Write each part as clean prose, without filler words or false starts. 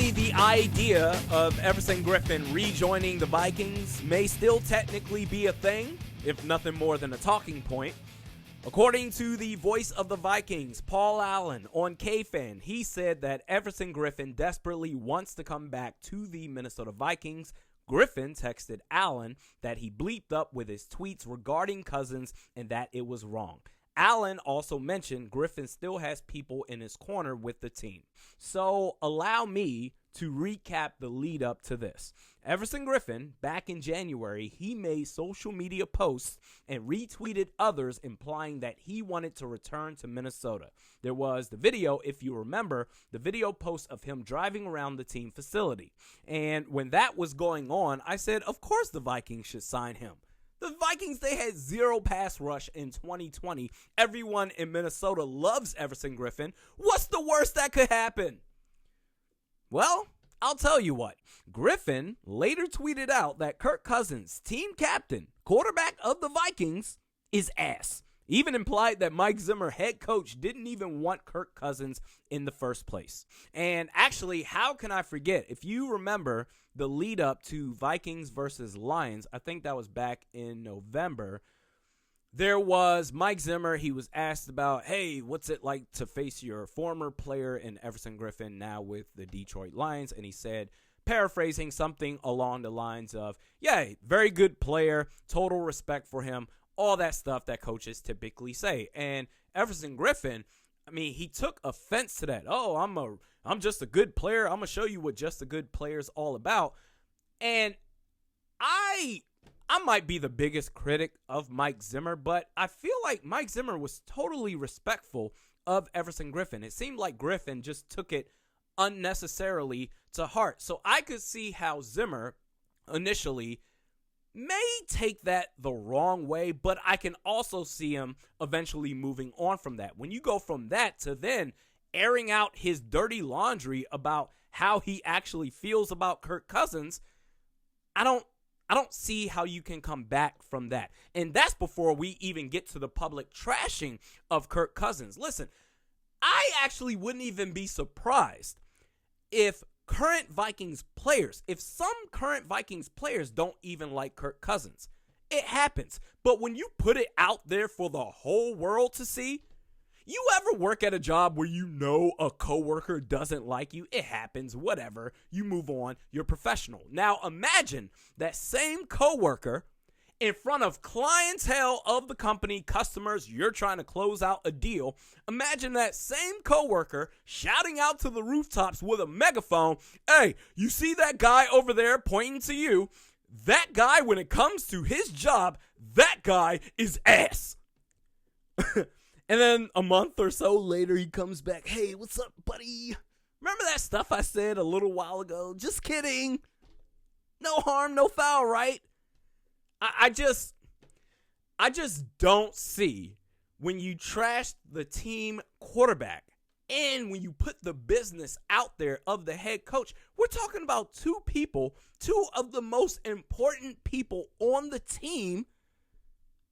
Apparently, the idea of Everson Griffen rejoining the Vikings may still technically be a thing, if nothing more than a talking point. According to the voice of the Vikings, Paul Allen, on KFan, he said that Everson Griffen desperately wants to come back to the Minnesota Vikings. Griffen texted Allen that he bleeped up with his tweets regarding Cousins and that it was wrong. Allen also mentioned Griffen still has people in his corner with the team. So allow me to recap the lead up to this. Everson Griffen, back in January, he made social media posts and retweeted others implying that he wanted to return to Minnesota. There was the video, if you remember, the video post of him driving around the team facility. And when that was going on, I said, of course the Vikings should sign him. The Vikings, they had zero pass rush in 2020. Everyone in Minnesota loves Everson Griffen. What's the worst that could happen? Well, I'll tell you what. Griffen later tweeted out that Kirk Cousins, team captain, quarterback of the Vikings, is ass. Even implied that Mike Zimmer, head coach, didn't even want Kirk Cousins in the first place. And actually, how can I forget? If you remember the lead up to Vikings versus Lions, I think that was back in November, there was Mike Zimmer. He was asked about, hey, what's it like to face your former player in Everson Griffen now with the Detroit Lions? And he said, paraphrasing, something along the lines of, yeah, very good player, total respect for him, all that stuff that coaches typically say. And Everson Griffen, I mean, he took offense to that. Oh, I'm just a good player. I'm going to show you what just a good player is all about. And I might be the biggest critic of Mike Zimmer, but I feel like Mike Zimmer was totally respectful of Everson Griffen. It seemed like Griffen just took it unnecessarily to heart. So I could see how Zimmer initially may take that the wrong way, but I can also see him eventually moving on from that. When you go from that to then airing out his dirty laundry about how he actually feels about Kirk Cousins, I don't see how you can come back from that. And that's before we even get to the public trashing of Kirk Cousins. Listen, I actually wouldn't even be surprised if some current Vikings players don't even like Kirk Cousins. It happens. But when you put it out there for the whole world to see, you ever work at a job where you know a coworker doesn't like you? It happens, whatever. You move on. You're professional. Now imagine that same coworker in front of clientele of the company, customers, you're trying to close out a deal. Imagine that same coworker shouting out to the rooftops with a megaphone, hey, you see that guy over there pointing to you? That guy, when it comes to his job, that guy is ass. And then a month or so later, he comes back, hey, what's up, buddy? Remember that stuff I said a little while ago? Just kidding. No harm, no foul, right? I just don't see when you trash the team quarterback and when you put the business out there of the head coach. We're talking about two of the most important people on the team.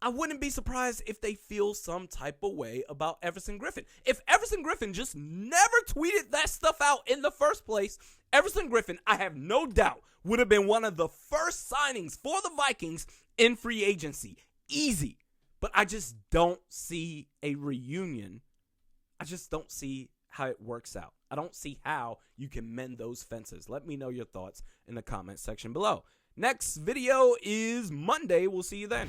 I wouldn't be surprised if they feel some type of way about Everson Griffen. If Everson Griffen just never tweeted that stuff out in the first place, Everson Griffen, I have no doubt, would have been one of the first signings for the Vikings in free agency. Easy. But I just don't see a reunion. I just don't see how it works out. I don't see how you can mend those fences. Let me know your thoughts in the comment section below. Next video is Monday. We'll see you then.